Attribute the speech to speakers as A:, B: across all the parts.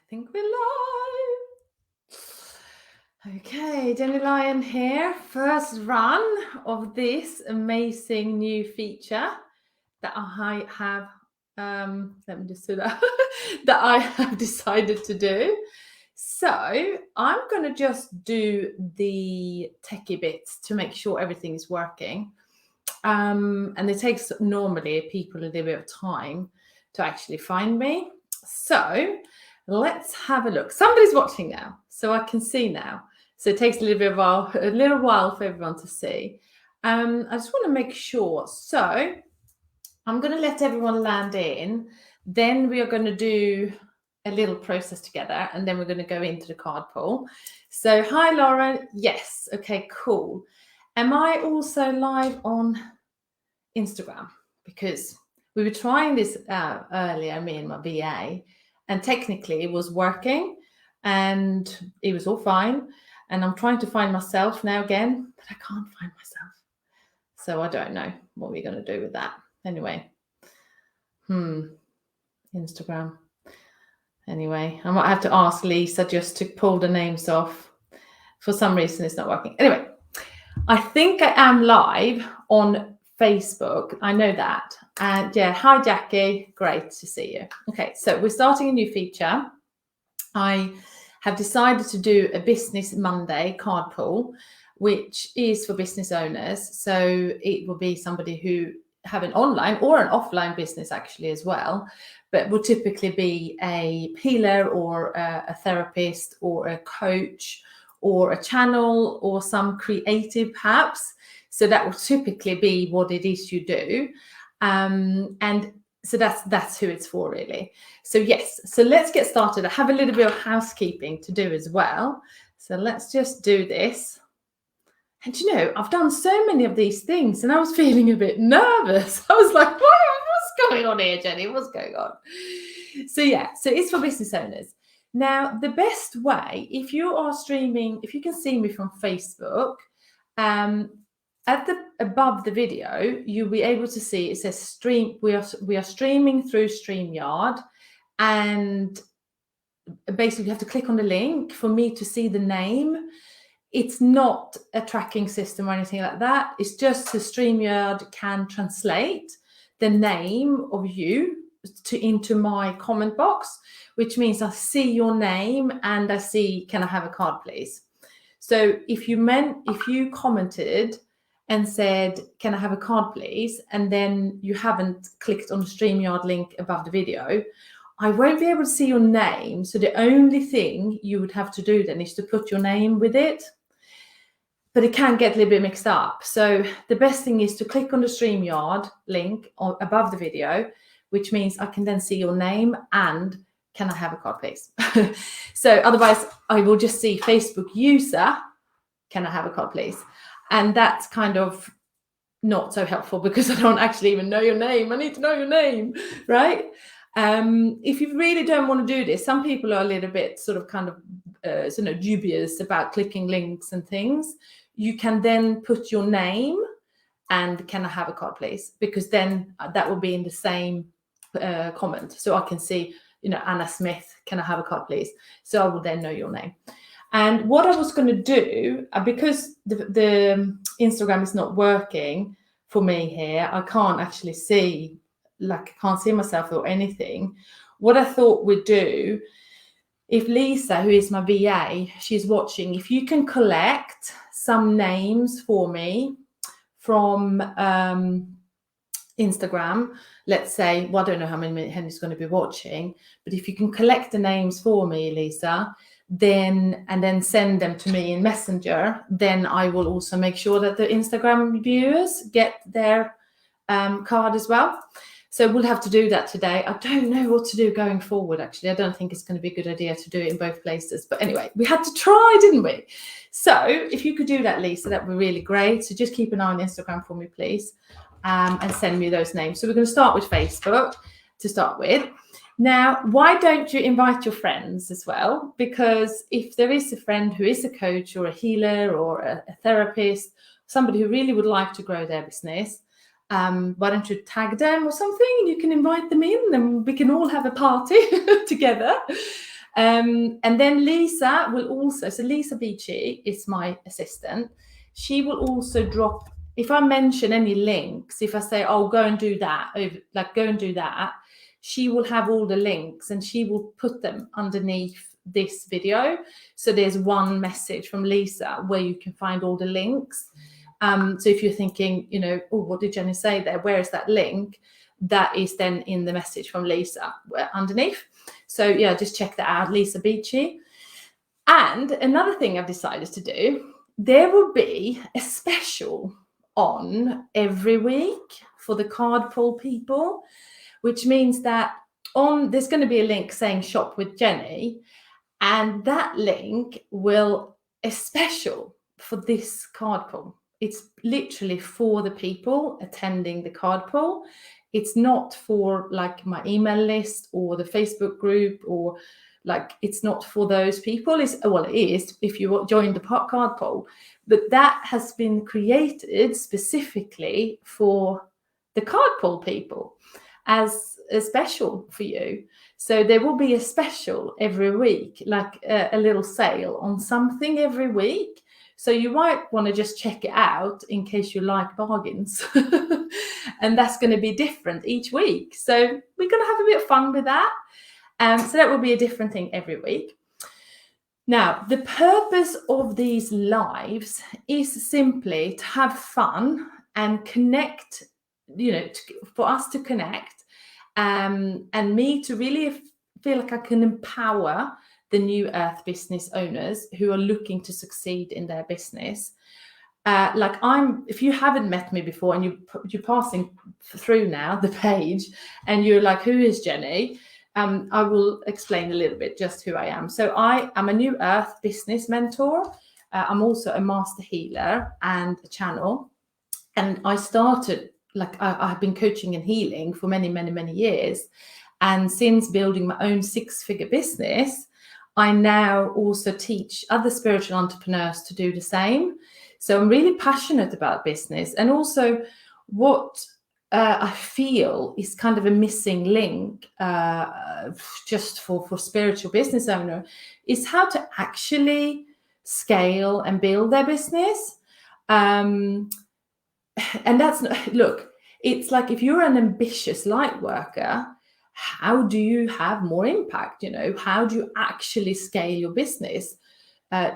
A: think we're live. Okay, Gennye Lion here. First run of this amazing new feature that I have. Let me just do that. That I have decided to do. So I'm going to just do the techie bits to make sure everything is working. And it takes normally people a little bit of time to actually find me. So let's have a look. Somebody's watching now, so I can see now. So it takes a little while for everyone to see. I just want to make sure. So I'm going to let everyone land in. Then we are going to do a little process together, and then we're going to go into the card pool. So hi, Lauren. Yes. Okay, cool. Am I also live on Instagram? Because we were trying this earlier, me and my VA, and technically it was working and it was all fine. And I'm trying to find myself now again, but I can't find myself. So I don't know what we're going to do with that. Anyway, Instagram. Anyway, I might have to ask Lisa just to pull the names off. For some reason, it's not working. Anyway, I think I am live on Facebook. I know that. And yeah, hi, Jackie. Great to see you. Okay, so we're starting a new feature. I have decided to do a Business Monday card pool, which is for business owners. So it will be somebody who have an online or an offline business actually as well, but will typically be a healer or a therapist or a coach or a channel or some creative perhaps. So that will typically be what it is you do. And so that's who it's for really. So yes, so let's get started. I have a little bit of housekeeping to do as well. So let's just do this. And you know, I've done so many of these things and I was feeling a bit nervous. I was like, what's going on here, Gennye? What's going on? So yeah, so it's for business owners. Now, the best way, if you are streaming, if you can see me from Facebook, above the video, you'll be able to see it says stream. We are streaming through StreamYard, and basically you have to click on the link for me to see the name. It's not a tracking system or anything like that. It's just so StreamYard can translate the name of you into my comment box, which means I see your name and I see, can I have a card, please? So if you commented and said, can I have a card, please? And then you haven't clicked on the StreamYard link above the video, I won't be able to see your name. So the only thing you would have to do then is to put your name with it. But it can get a little bit mixed up. So the best thing is to click on the StreamYard link above the video, which means I can then see your name and can I have a card, please? So otherwise, I will just see Facebook user, can I have a card, please? And that's kind of not so helpful because I don't actually even know your name. I need to know your name, right? If you really don't want to do this, some people are a little bit sort of kind of dubious about clicking links and things. You can then put your name and can I have a card, please? Because then that will be in the same comment. So I can see, Anna Smith, can I have a card, please? So I will then know your name. And what I was going to do, because the Instagram is not working for me here, I can't actually see, I can't see myself or anything. What I thought we'd do, if Lisa, who is my VA, she's watching, if you can collect some names for me from Instagram, let's say, I don't know how many Henry's going to be watching, but if you can collect the names for me, Lisa, and then send them to me in Messenger, then I will also make sure that the Instagram viewers get their card as well. So we'll have to do that today. I don't know what to do going forward, actually. I don't think it's going to be a good idea to do it in both places. But anyway, we had to try, didn't we? So if you could do that, Lisa, that would be really great. So just keep an eye on Instagram for me, please, and send me those names. So we're going to start with Facebook to start with. Now, why don't you invite your friends as well? Because if there is a friend who is a coach or a healer or a therapist, somebody who really would like to grow their business, why don't you tag them or something? You can invite them in and we can all have a party together. And then Lisa will also, so Lisa Beachy is my assistant. She will also drop, if I mention any links, if I say, oh, go and do that, like go and do that, she will have all the links and she will put them underneath this video. So there's one message from Lisa where you can find all the links. So if you're thinking, you know, oh, what did Gennye say there? Where is that link? That is then in the message from Lisa underneath. So yeah, just check that out, Lisa Beachy. And another thing I've decided to do, there will be a special on every week for the card pull people, which means that there's going to be a link saying shop with Gennye, and that link will a special for this card pull. It's literally for the people attending the card pull. It's not for like my email list or the Facebook group, or like it's not for those people. Well, it is if you join the card pull, but that has been created specifically for the card pull people as a special for you. So there will be a special every week, like a little sale on something every week. So you might want to just check it out in case you like bargains. And that's going to be different each week. So we're going to have a bit of fun with that. So that will be a different thing every week. Now, the purpose of these lives is simply to have fun and connect, you know, for us to connect, and me to really feel like I can empower the new earth business owners who are looking to succeed in their business. If you haven't met me before and you're passing through now the page and you're like, who is Gennye? I will explain a little bit just who I am. So I am a new earth business mentor. I'm also a master healer and a channel. And I started, I've been coaching and healing for many, many, many years. And since building my own 6-figure business, I now also teach other spiritual entrepreneurs to do the same. So I'm really passionate about business. And also what I feel is kind of a missing link just for spiritual business owner is how to actually scale and build their business. And that's, look, it's like if you're an ambitious light worker, how do you have more impact? You know, how do you actually scale your business?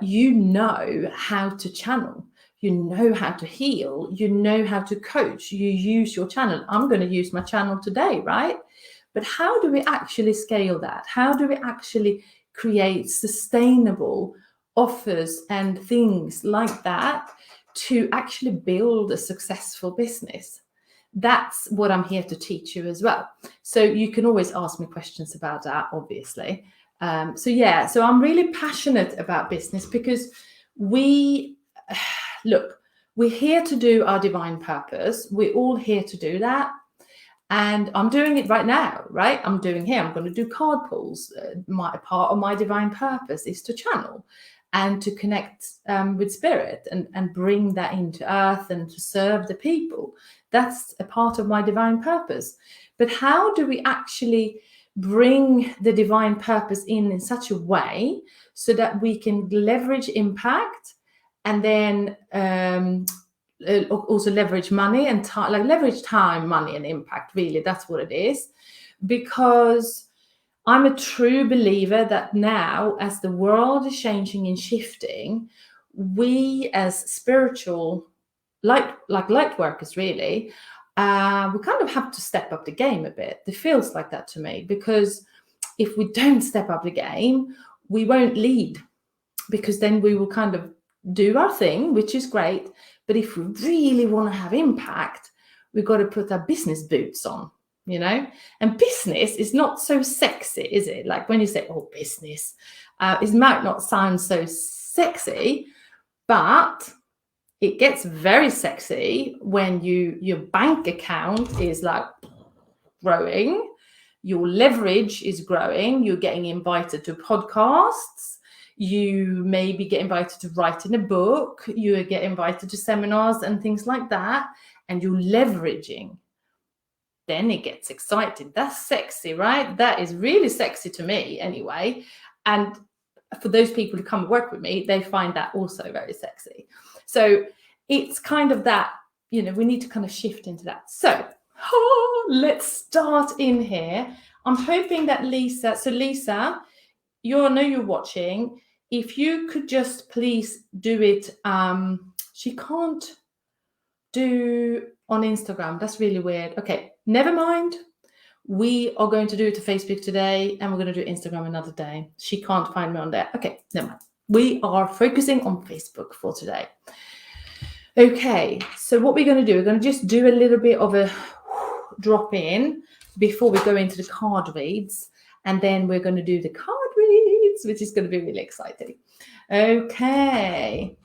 A: You know how to channel, you know how to heal, you know how to coach, you use your channel. I'm going to use my channel today, right? But how do we actually scale that? How do we actually create sustainable offers and things like that to actually build a successful business? That's what I'm here to teach you as well. So you can always ask me questions about that, obviously. So I'm really passionate about business because we're here to do our divine purpose. We're all here to do that. And I'm doing it right now, right? I'm going to do card pulls. Part of my divine purpose is to channel and to connect with spirit and bring that into earth and to serve the people. That's a part of my divine purpose. But how do we actually bring the divine purpose in such a way so that we can leverage impact and then also leverage money and time, leverage time, money, and impact? Really, that's what it is. Because I'm a true believer that now, as the world is changing and shifting, we as spiritual light workers, really, we kind of have to step up the game a bit. It feels like that to me, because if we don't step up the game, we won't lead, because then we will kind of do our thing, which is great. But if we really want to have impact, we've got to put our business boots on, you know. And business is not so sexy, is it? Like when you say, oh, business, it might not sound so sexy, but it gets very sexy when your bank account is like growing, your leverage is growing, you're getting invited to podcasts, you maybe get invited to write in a book, you get invited to seminars and things like that, and you're leveraging. then it gets exciting. That's sexy, right? That is really sexy to me anyway. And for those people who come and work with me, they find that also very sexy. So it's kind of that, we need to kind of shift into that. So let's start in here. I'm hoping that Lisa, I know you're watching. If you could just please do it. She can't do on Instagram. That's really weird. Okay, never mind. We are going to do it to Facebook today, and we're going to do Instagram another day. She can't find me on there. Okay, never mind. We are focusing on Facebook for today. Okay, so what we're going to do, we're going to just do a little bit of a drop in before we go into the card reads, and then we're going to do the card reads, which is going to be really exciting. Okay.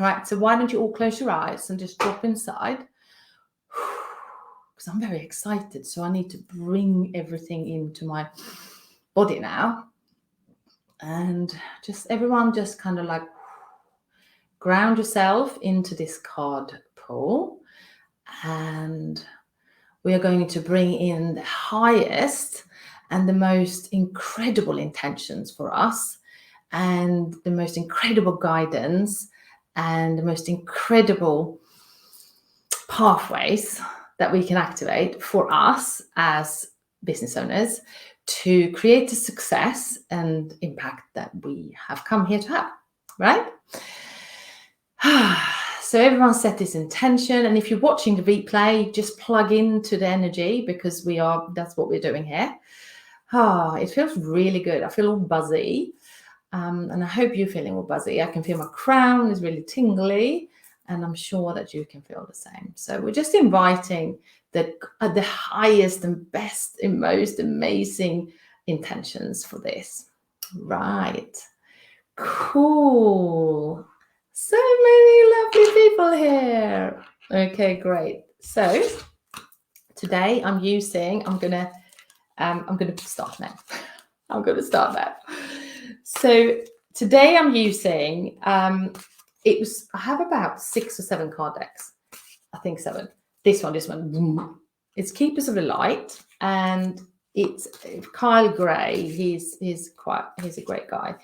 A: Right, so why don't you all close your eyes and just drop inside? Because I'm very excited, so I need to bring everything into my body now. And everyone just kind of like ground yourself into this card pool. And we are going to bring in the highest and the most incredible intentions for us, and the most incredible guidance, and the most incredible pathways that we can activate for us as business owners to create the success and impact that we have come here to have, right? So everyone set this intention, and if you're watching the replay, just plug into the energy, because that's what we're doing here. It feels really good. I feel all buzzy. And I hope you're feeling all buzzy. I can feel my crown is really tingly, and I'm sure that you can feel the same. So we're just inviting the highest and best and most amazing intentions for this. Right. Cool. So many lovely people here. Okay, great. So today I'm going to start now. I'm going to start now. So today I'm using, I have about 6 or 7 card decks. I think 7. This one. It's Keepers of the Light, and it's Kyle Gray. He's a great guy.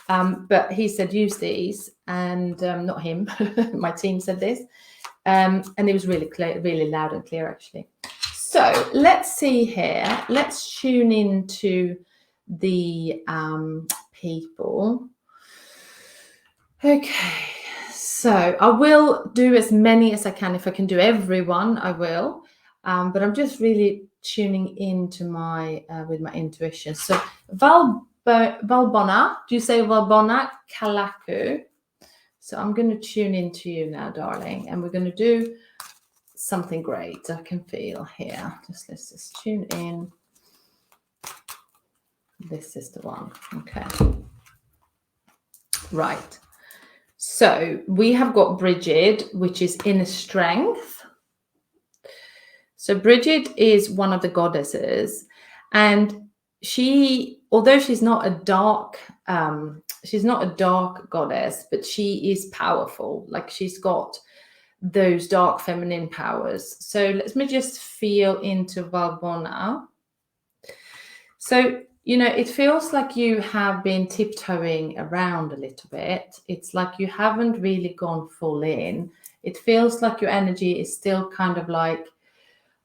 A: But he said use these, and not him. My team said this, and it was really clear, really loud and clear actually. So let's see here. Let's tune into the people. Okay, so I will do as many as I can. If I can do everyone, I will. But I'm just really tuning into my with my intuition. So Valbona, do you say Valbona Kalaku? So I'm going to tune into you now, darling, and we're going to do something great. I can feel here. Let's just tune in. This is the one. Okay. Right. So we have got Bridget, which is inner strength. So Bridget is one of the goddesses, and although she's not a dark goddess, but she is powerful. Like, she's got those dark feminine powers. So let me just feel into Valbona. So, it feels like you have been tiptoeing around a little bit. It's like you haven't really gone full in. It feels like your energy is still kind of like,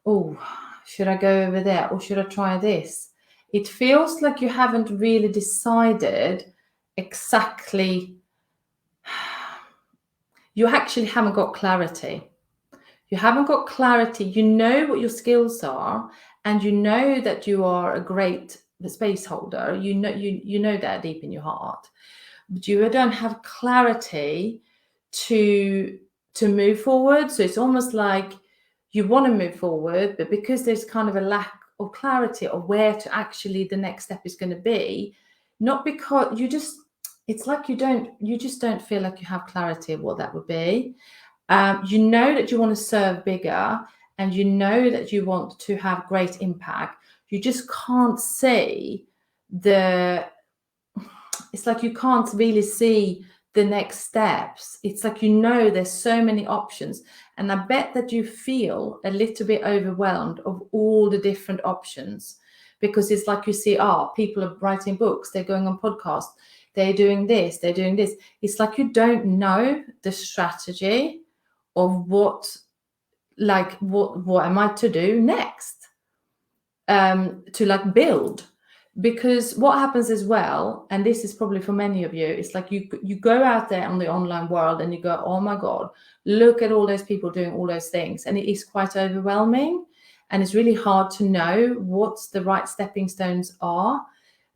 A: oh, should I go over there, or should I try this? It feels like you haven't really decided exactly. You actually haven't got clarity. You haven't got clarity. You know what your skills are, and you know that you are a great space holder. You know that deep in your heart, but you don't have clarity to move forward. So it's almost like you want to move forward, but because there's kind of a lack of clarity of where to actually the next step is going to be, not because it's like you just don't feel like you have clarity of what that would be. You know that you want to serve bigger, and you know that you want to have great impact. You just can't see it's like you can't really see the next steps. It's like, there's so many options. And I bet that you feel a little bit overwhelmed of all the different options, because it's like you see, people are writing books, they're going on podcasts, they're doing this, they're doing this. It's like you don't know the strategy of what am I to do next, to like build. Because what happens as well, and this is probably for many of you, it's like you go out there on the online world and you go, oh my God, look at all those people doing all those things. And it is quite overwhelming. And it's really hard to know what's the right stepping stones are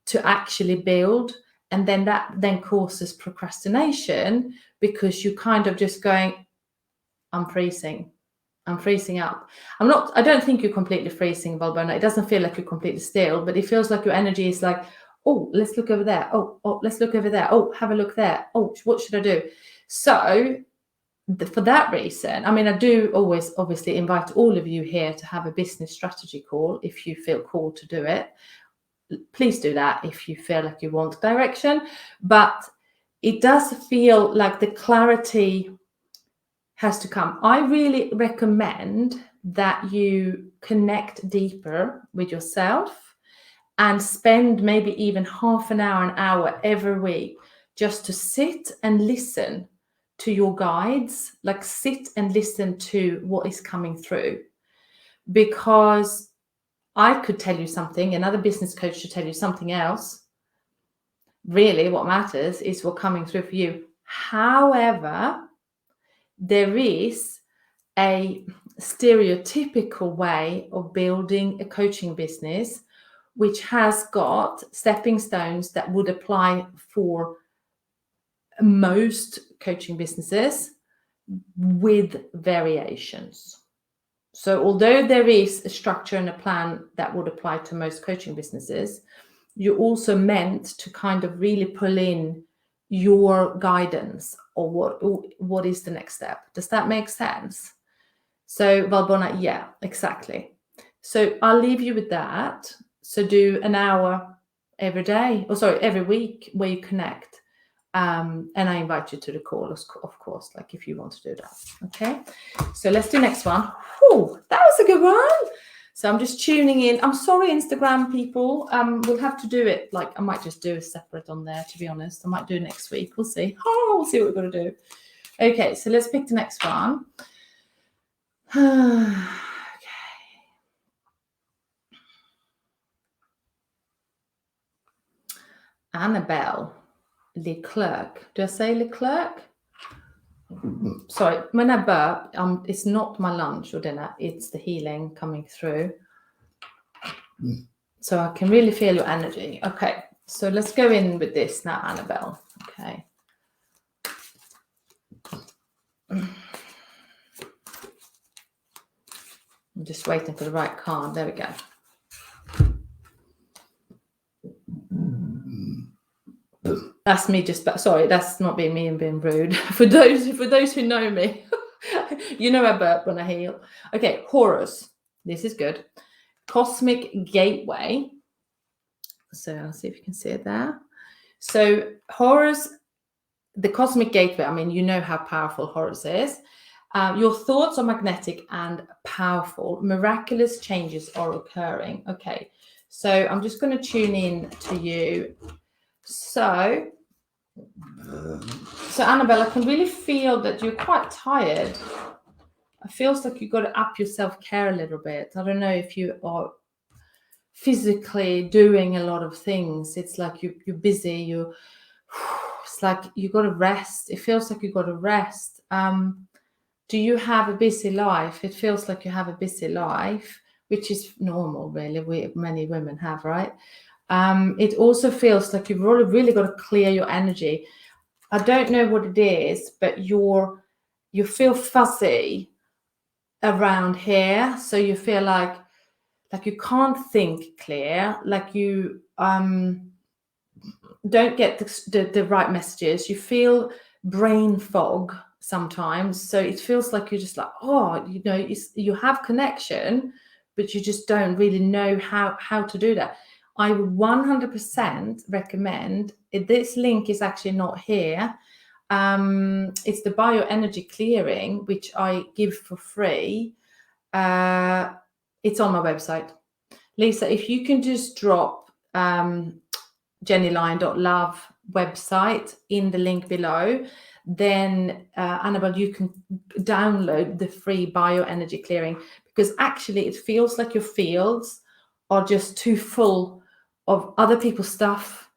A: to actually build. And then that then causes procrastination, because you kind of just going, I'm freezing up. I don't think you're completely freezing, Baldwin. It doesn't feel like you're completely still, but it feels like your energy is like, oh, let's look over there. Oh, let's look over there. Oh, have a look there. Oh, what should I do? So for that reason, I mean, I do always obviously invite all of you here to have a business strategy call if you feel called to do it. Please do that if you feel like you want direction. But it does feel like the clarity has to come. I really recommend that you connect deeper with yourself and spend maybe even half an hour every week just to sit and listen to your guides, like sit and listen to what is coming through. Because I could tell you something, another business coach should tell you something else. Really, what matters is what's coming through for you. However, there is a stereotypical way of building a coaching business, which has got stepping stones that would apply for most coaching businesses with variations. So although there is a structure and a plan that would apply to most coaching businesses, you're also meant to kind of really pull in your guidance, or what is the next step. Does that make sense? So Valbona, yeah, exactly. So I'll leave you with that. So do an hour every week where you connect. And I invite you to the call, of course, like if you want to do that. Okay, so let's do next one. Whew, that was a good one. So I'm just tuning in. I'm sorry, Instagram people. We'll have to do it. Like I might just do a separate on there, to be honest. I might do next week. We'll see. We'll see what we're going to do. Okay, so let's pick the next one. Okay. Annabelle Leclerc. Do I say Leclerc? Sorry, when I burp, it's not my lunch or dinner, it's the healing coming through. So I can really feel your energy. Okay, so let's go in with this now, Annabelle. Okay. I'm just waiting for the right card. There we go. That's me sorry, that's not being me and being rude. For those who know me, you know I burp when I heal. Okay, Horus. This is good. Cosmic Gateway. So I'll see if you can see it there. So Horus, the Cosmic Gateway, I mean, you know how powerful Horus is. Your thoughts are magnetic and powerful. Miraculous changes are occurring. Okay, so I'm just going to tune in to you. So Annabelle, I can really feel that you're quite tired. It feels like you've got to up your self-care a little bit. I don't know if you are physically doing a lot of things. It's like you're busy. It's like you got to rest. It feels like you got to rest. Do you have a busy life? It feels like you have a busy life, which is normal, really. Many women have, right? It also feels like you've really got to clear your energy. I don't know what it is, but you feel fuzzy around here. So you feel like you can't think clear, like you don't get the right messages. You feel brain fog sometimes. So it feels like you're just like, you have connection, but you just don't really know how to do that. I would 100% recommend, this link is actually not here. It's the bioenergy clearing, which I give for free. It's on my website. Lisa, if you can just drop gennylyon.love website in the link below, then Annabelle, you can download the free bioenergy clearing, because actually it feels like your fields are just too full of other people's stuff,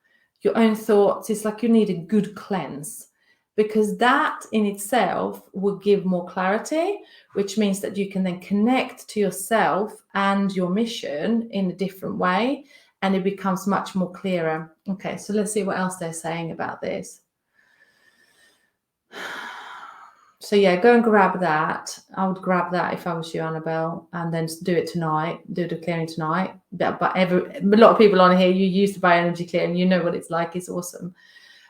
A: your own thoughts. It's like you need a good cleanse, because that in itself will give more clarity, which means that you can then connect to yourself and your mission in a different way, and it becomes much more clearer. Okay, so let's see what else they're saying about this. So yeah, go and grab that. I would grab that if I was you, Annabelle, and then do it tonight. Do the clearing tonight. But a lot of people on here, you use the bioenergy clearing. You know what it's like. It's awesome.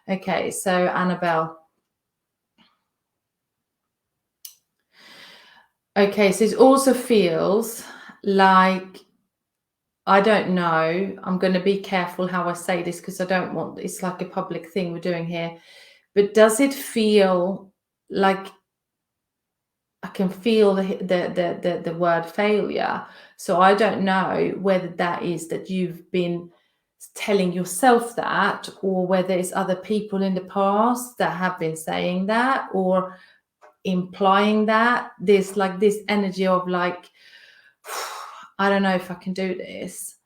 A: Okay, so Annabelle. Okay, so it also feels like, I don't know, I'm going to be careful how I say this, because I don't want, it's like a public thing we're doing here. But does it feel like I can feel the word failure? So I don't know whether that is that you've been telling yourself that, or whether it's other people in the past that have been saying that, or implying that. There's like this energy of like, I don't know if I can do this.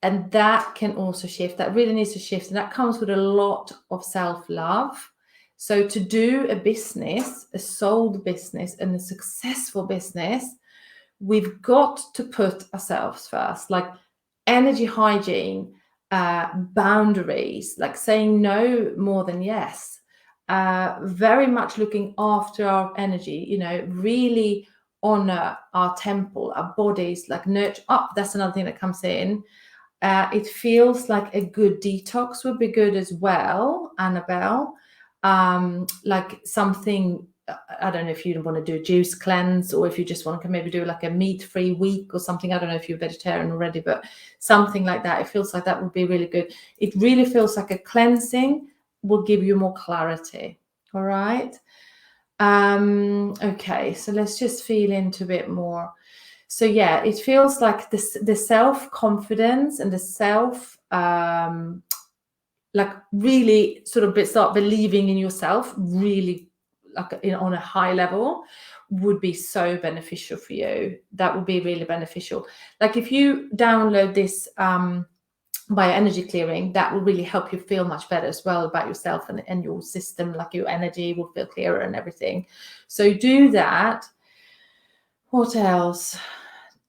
A: And that can also shift. That really needs to shift. And that comes with a lot of self-love. So to do a business, a sold business and a successful business, we've got to put ourselves first, like energy hygiene, boundaries, like saying no more than yes, very much looking after our energy, really honor our temple, our bodies, like nurture up. That's another thing that comes in. It feels like a good detox would be good as well, Annabelle. Like something, I don't know if you want to do a juice cleanse, or if you just want to maybe do like a meat-free week or something. I don't know if you're vegetarian already, but something like that. It feels like that would be really good. It really feels like a cleansing will give you more clarity. All right. Okay, so let's just feel into a bit more. So yeah, it feels like the self-confidence and the self, like really sort of start believing in yourself, really like on a high level, would be so beneficial for you. That would be really beneficial. Like if you download this bioenergy clearing, that will really help you feel much better as well about yourself and your system, like your energy will feel clearer and everything. So do that. What else?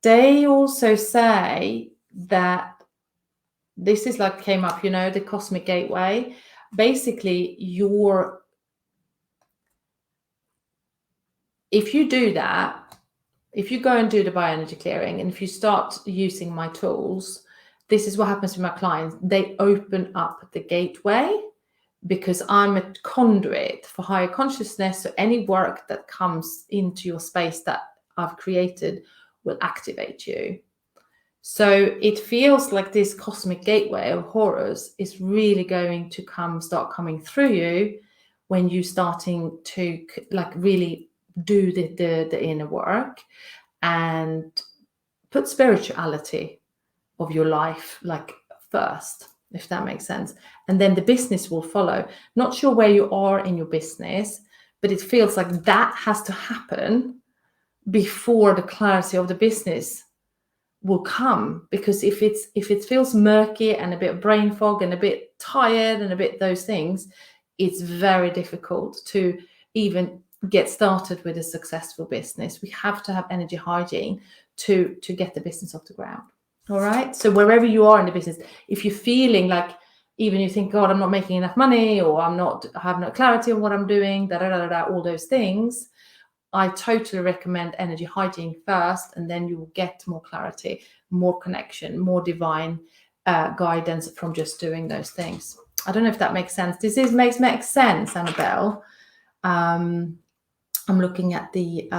A: They also say that this is like came up, the cosmic gateway. Basically, if you do that, if you go and do the bioenergy clearing, and if you start using my tools, this is what happens with my clients. They open up the gateway, because I'm a conduit for higher consciousness. So any work that comes into your space that I've created will activate you. So it feels like this cosmic gateway of horrors is really going to start coming through you when you starting to like really do the inner work and put spirituality of your life like first, if that makes sense. And then the business will follow. Not sure where you are in your business, but it feels like that has to happen before the clarity of the business will come. Because if it feels murky and a bit of brain fog and a bit tired and a bit those things, it's very difficult to even get started with a successful business. We have to have energy hygiene to get the business off the ground. All right. So wherever you are in the business, if you're feeling like, even you think, God, I'm not making enough money, or I have no clarity on what I'm doing, all those things, I totally recommend energy hygiene first, and then you will get more clarity, more connection, more divine guidance from just doing those things. I don't know if that makes sense. Makes sense, Annabelle. I'm looking at the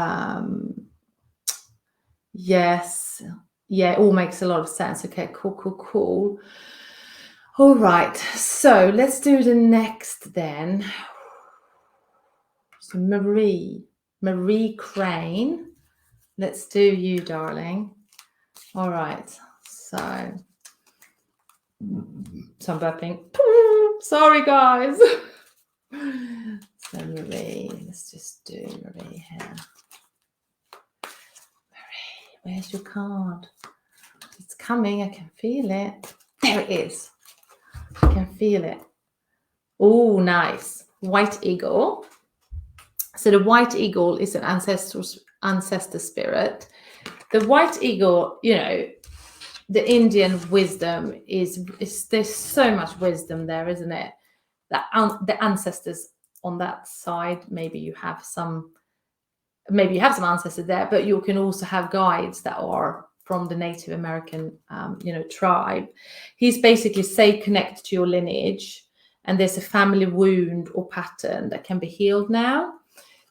A: yes. Yeah, it all makes a lot of sense. Okay, cool. All right, so let's do the next then. So Marie Crane. Let's do you, darling. All right. So I'm burping. Sorry, guys. So Marie, let's just do Marie here. Marie, where's your card? It's coming. I can feel it. There it is. I can feel it. Oh, nice. White eagle. So the white eagle is an ancestor spirit. The white eagle, you know, the Indian wisdom is there's so much wisdom there, isn't it? That the ancestors on that side, maybe you have some ancestors there, but you can also have guides that are from the Native American, tribe. He's basically say connect to your lineage, and there's a family wound or pattern that can be healed now.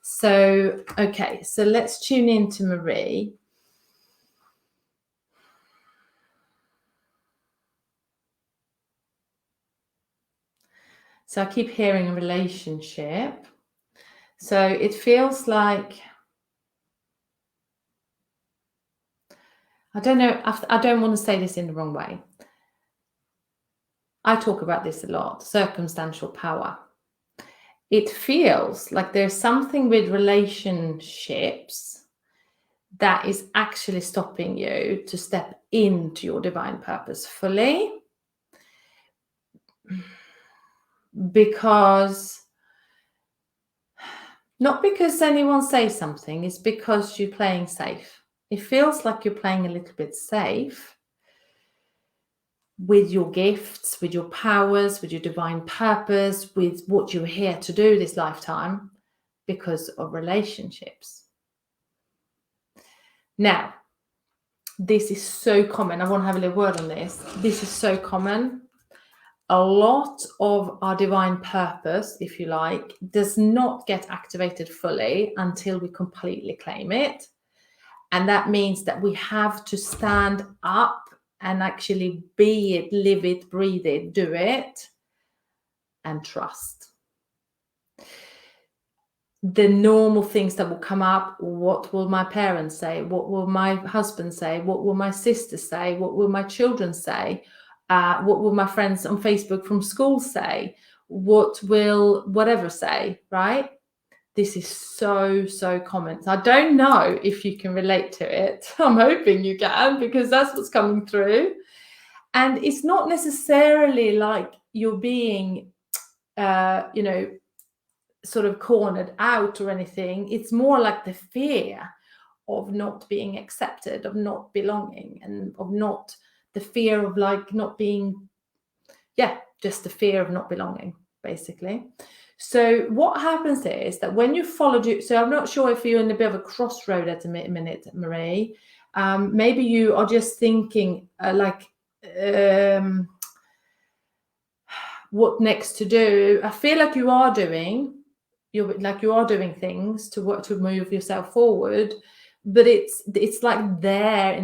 A: So, okay, so let's tune in to Marie. So I keep hearing a relationship. So it feels like, I don't know, I don't want to say this in the wrong way. I talk about this a lot, circumstantial power. It feels like there's something with relationships that is actually stopping you to step into your divine purpose fully. Because, not because anyone says something, it's because you're playing safe. It feels like you're playing a little bit safe with your gifts, with your powers, with your divine purpose, with what you're here to do this lifetime because of relationships. Now, this is so common. I want to have a little word on this. This is so common. A lot of our divine purpose, if you like, does not get activated fully until we completely claim it. And that means that we have to stand up and actually be it, live it, breathe it, do it, and trust. The normal things that will come up, what will my parents say? What will my husband say? What will my sister say? What will my children say? What will my friends on Facebook from school say? What will whatever say, right? This is so, so common. So I don't know if you can relate to it. I'm hoping you can, because that's what's coming through. And it's not necessarily like you're being, sort of cornered out or anything. It's more like the fear of not being accepted, of not belonging, and of not the fear of like not being, just the fear of not belonging, basically. So what happens is that when you followed you, so I'm not sure if you're in a bit of a crossroad at the minute, Marie. Maybe you are just thinking what next to do. I feel like you are doing things to work to move yourself forward, but it's like there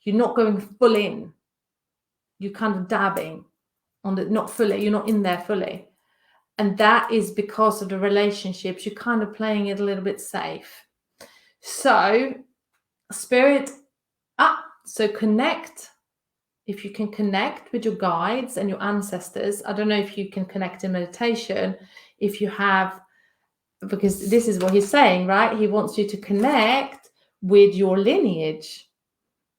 A: you're not going full in. You're kind of dabbing on the not fully. You're not in there fully. And that is because of the relationships. You're kind of playing it a little bit safe. So, spirit, so connect. If you can connect with your guides and your ancestors. I don't know if you can connect in meditation. If you have, because this is what he's saying, right? He wants you to connect with your lineage.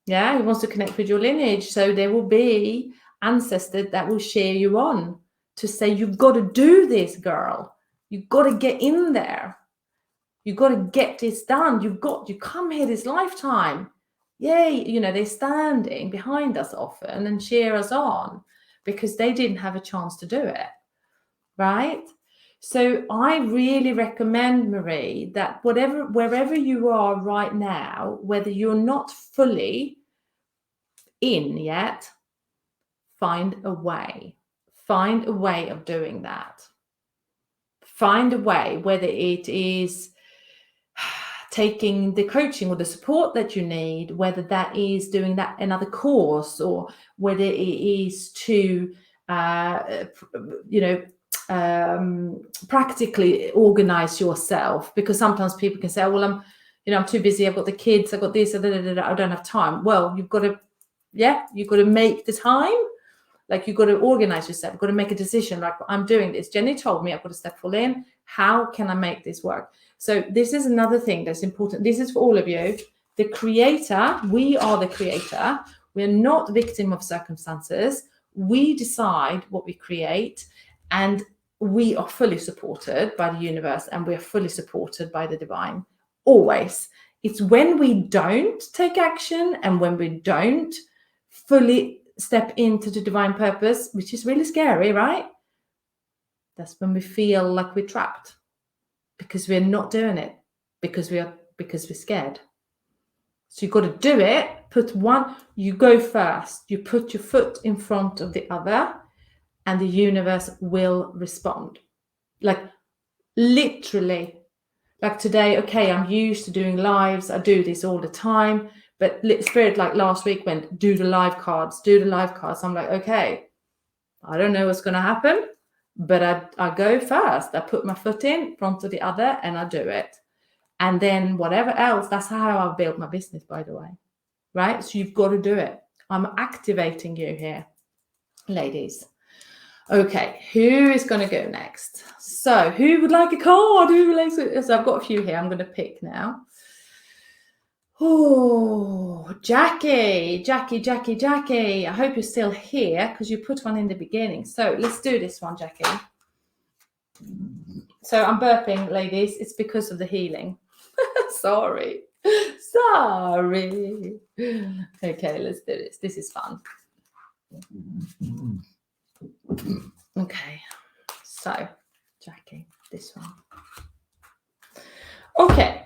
A: Yeah, he wants to connect with your lineage. So there will be ancestors that will cheer you on to say, you've got to do this, girl. You've got to get in there. You've got to get this done. You come here this lifetime. Yay. They're standing behind us often and cheer us on because they didn't have a chance to do it. Right? So I really recommend, Marie, that wherever you are right now, whether you're not fully in yet, find a way. Find a way of doing that. Find a way, whether it is taking the coaching or the support that you need, whether that is doing that another course, or whether it is to practically organize yourself, because sometimes people can say, oh, well, I'm too busy, I've got the kids, I've got this, I don't have time. Well, you've got to make the time. Like, you've got to organize yourself. You've got to make a decision. Like, I'm doing this. Gennye told me I've got to step full in. How can I make this work? So this is another thing that's important. This is for all of you. The creator, we are the creator. We're not victim of circumstances. We decide what we create, and we are fully supported by the universe, and we are fully supported by the divine. Always. It's when we don't take action and when we don't fully step into the divine purpose, which is really scary, right? That's when we feel like we're trapped, because we're not doing it, because we're scared. So you've got to do it. You go first. You put your foot in front of the other, and the universe will respond. Like, literally. Like today, okay, I'm used to doing lives. I do this all the time. But Spirit, like last week, went, do the live cards. I'm like, okay, I don't know what's going to happen, but I go first. I put my foot in front of the other and I do it. And then whatever else, that's how I've built my business, by the way. Right? So you've got to do it. I'm activating you here, ladies. Okay, who is going to go next? So who would like a card? So I've got a few here. I'm going to pick now. Oh, Jackie. I hope you're still here, because you put one in the beginning. So let's do this one, Jackie. So I'm burping, ladies. It's because of the healing. Sorry. Okay, let's do this. This is fun. Okay. So, Jackie, this one. Okay.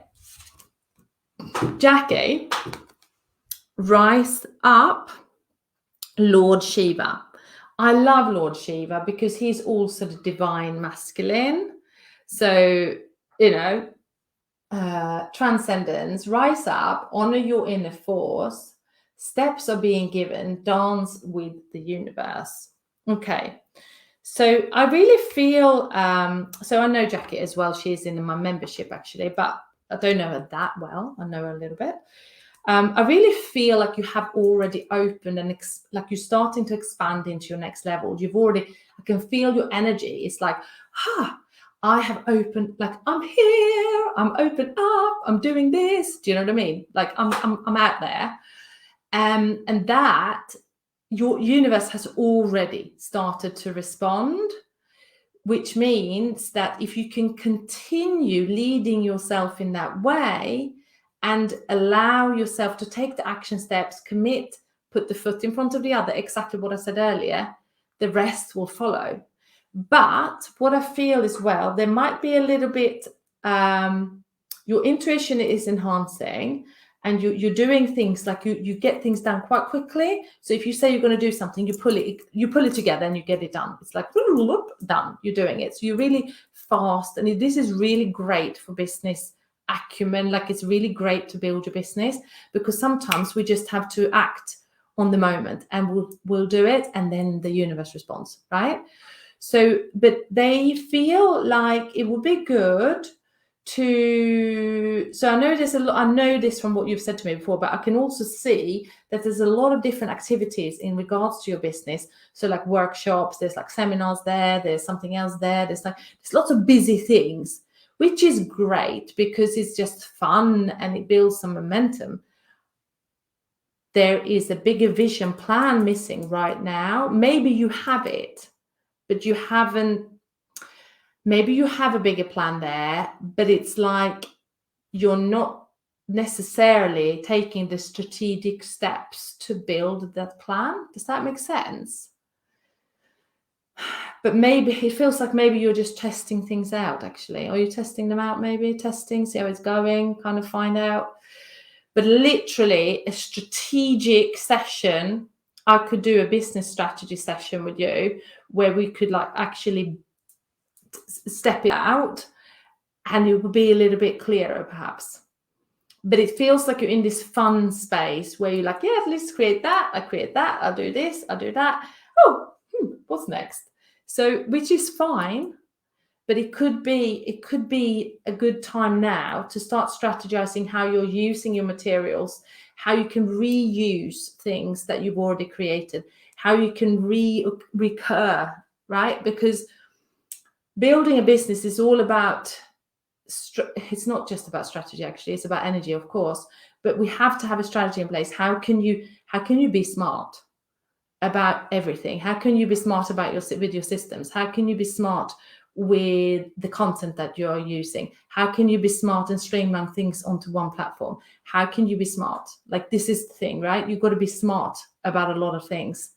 A: Jackie, rise up, Lord Shiva. I love Lord Shiva because he's also the divine masculine. So, transcendence, rise up, honor your inner force, steps are being given, dance with the universe. Okay. So I really feel, so I know Jackie as well. She's in my membership actually, but I don't know her that well. I know her a little bit. I really feel like you have already opened and like you're starting to expand into your next level. I can feel your energy. It's like, I have opened, like I'm here, I'm open up, I'm doing this. Do you know what I mean? Like I'm out there. And that your universe has already started to respond, which means that if you can continue leading yourself in that way and allow yourself to take the action steps, commit, put the foot in front of the other, exactly what I said earlier, the rest will follow. But what I feel as well, there might be a little bit, your intuition is enhancing, and you're doing things like you get things done quite quickly. So if you say you're going to do something, you pull it together and you get it done. It's like done. You're doing it. So you're really fast, and this is really great for business acumen. Like it's really great to build your business, because sometimes we just have to act on the moment, and we'll do it, and then the universe responds, right? So, but they feel like it would be good to, so I know there's a lot, I know this from what you've said to me before, but I can also see that there's a lot of different activities in regards to your business. So like workshops, there's like seminars there's something else there's lots of busy things, which is great because it's just fun and it builds some momentum. There is a bigger vision plan missing right now. Maybe you have it, but you haven't. Maybe you have a bigger plan there, but it's like you're not necessarily taking the strategic steps to build that plan. Does that make sense? But maybe it feels like maybe you're just testing things out, actually. Are you testing them out, maybe? Testing, see how it's going, kind of find out. But literally a strategic session, I could do a business strategy session with you where we could like actually step it out, and it will be a little bit clearer perhaps. But it feels like you're in this fun space where you're like, yeah, let's create that, I create that, I'll do this, I'll do that. Oh, what's next? So, which is fine, but it could be a good time now to start strategizing how you're using your materials, how you can reuse things that you've already created, how you can recur, right? Because building a business is all about, it's not just about strategy, actually, it's about energy, of course, but we have to have a strategy in place. How can you be smart about everything? How can you be smart about with your systems? How can you be smart with the content that you're using? How can you be smart and streamline things onto one platform? How can you be smart? Like, this is the thing, right? You've got to be smart about a lot of things.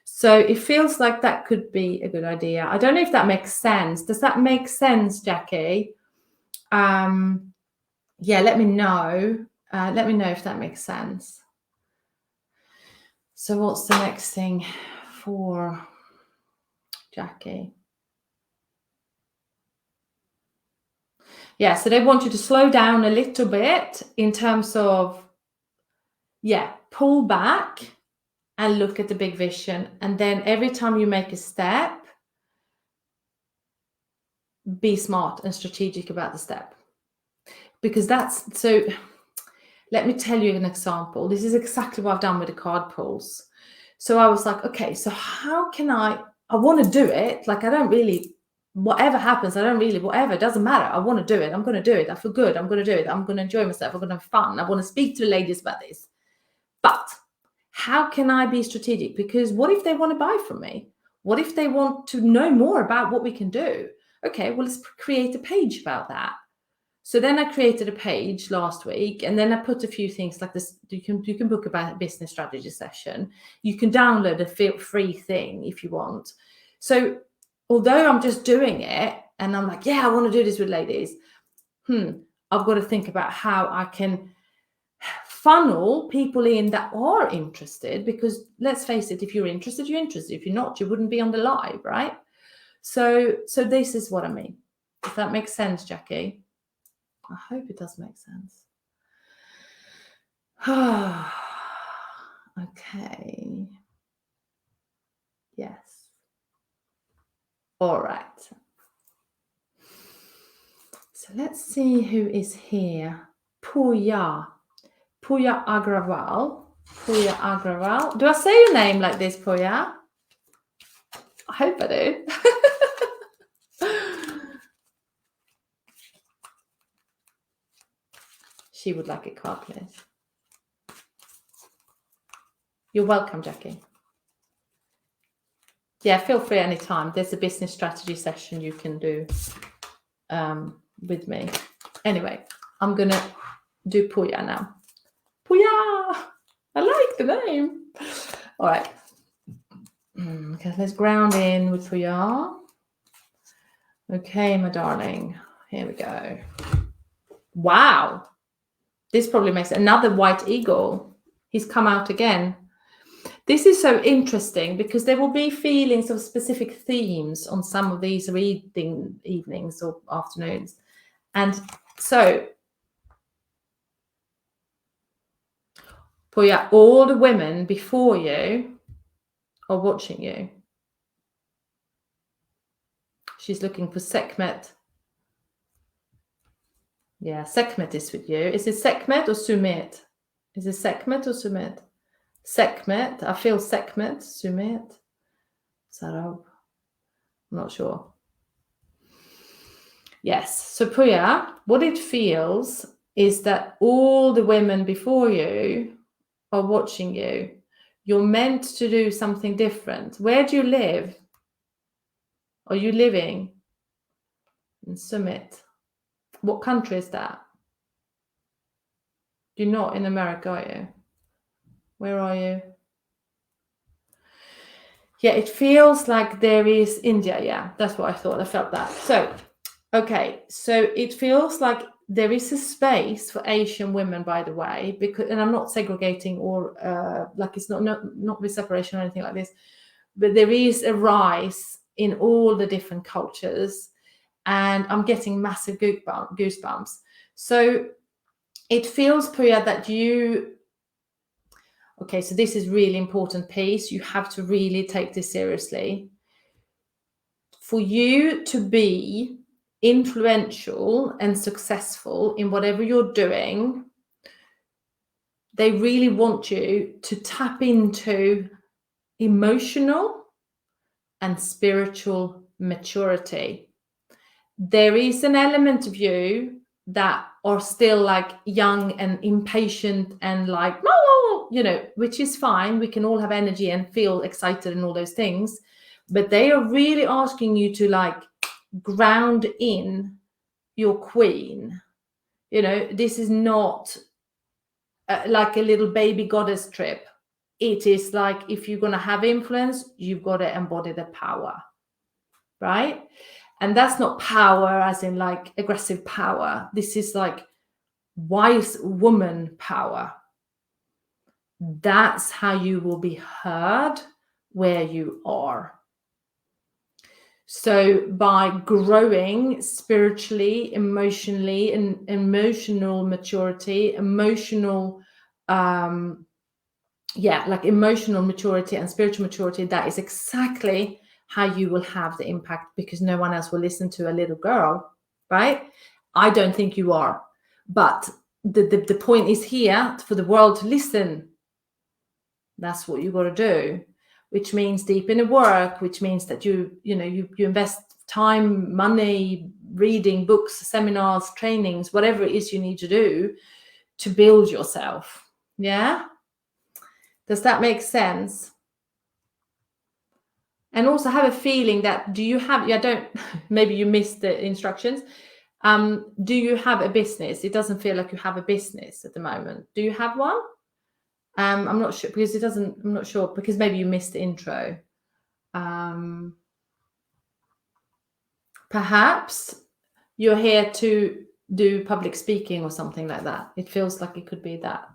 A: So it feels like that could be a good idea. I don't know if that makes sense. Does that make sense, Jackie? Yeah, let me know. Let me know if that makes sense. So what's the next thing for Jackie? Yeah, so they want you to slow down a little bit in terms of, pull back and look at the big vision. And then every time you make a step, be smart and strategic about the step. Because so let me tell you an example. This is exactly what I've done with the card pulls. So I was like, okay, so how can I want to do it. Like, I don't really, whatever happens, whatever, it doesn't matter. I want to do it. I'm going to do it. I feel good. I'm going to do it. I'm going to enjoy myself. I'm going to have fun. I want to speak to the ladies about this. But how can I be strategic? Because what if they want to buy from me? What if they want to know more about what we can do? Okay, well, let's create a page about that. So then I created a page last week, and then I put a few things like this. You can book a business strategy session. You can download a free thing if you want. So although I'm just doing it and I'm like, yeah, I want to do this with ladies, I've got to think about how I can funnel people in that are interested, because let's face it, if you're interested, you're interested. If you're not, you wouldn't be on the live, right? So this is what I mean. If that makes sense, Jackie. I hope it does make sense. Okay. Yes. All right. So let's see who is here. Pooya Agrawal. Pooya Agrawal. Do I say your name like this, Pooya? I hope I do. She would like a card, please. You're welcome, Jackie. Yeah, feel free anytime. There's a business strategy session you can do with me. Anyway, I'm going to do Pooya now. Pooya! I like the name. All right. Okay, let's ground in with Pooya. Okay, my darling. Here we go. Wow. This probably makes another white eagle. He's come out again. This is so interesting because there will be feelings of specific themes on some of these reading evenings or afternoons. And so, Pooya, all the women before you are watching you. She's looking for Sekhmet. Yeah, Sekhmet is with you. Is it Sekhmet or Sumit? Is it Sekhmet or Sumit? Sekhmet. I feel Sekhmet. Sumit. Sarab. I'm not sure. Yes. So Pooya, what it feels is that all the women before you are watching you. You're meant to do something different. Where do you live? Are you living in Summit? What country is that? You're not in America, are you? Where are you? Yeah, it feels like there is India. Yeah, that's what I thought. I felt that. So, okay. So it feels like there is a space for Asian women, by the way, because, and I'm not segregating or like it's not with separation or anything like this, but there is a rise in all the different cultures, and I'm getting massive goosebumps. So it feels, Pooya, that you, okay, so this is really important piece. You have to really take this seriously. for you to be influential and successful in whatever you're doing, they really want you to tap into emotional and spiritual maturity. There is an element of you that are still like young and impatient and like, you know, which is fine. We can all have energy and feel excited and all those things, but they are really asking you to like ground in your queen. You know, this is not like a little baby goddess trip. It is like, if you're going to have influence, you've got to embody the power, right? And that's not power as in like aggressive power. This is like wise woman power. That's how you will be heard where you are. So by growing spiritually, emotionally, and emotional maturity, emotional maturity and spiritual maturity, that is exactly how you will have the impact, because no one else will listen to a little girl, right? I don't think you are, but the point is here for the world to listen. That's what you got to do, which means deep inner work, which means that you invest time, money, reading books, seminars, trainings, whatever it is you need to do to build yourself. Yeah. Does that make sense? And also have a feeling that, maybe you missed the instructions. Do you have a business? It doesn't feel like you have a business at the moment. Do you have one? I'm not sure, because I'm not sure, because maybe you missed the intro. Perhaps you're here to do public speaking or something like that. It feels like it could be that.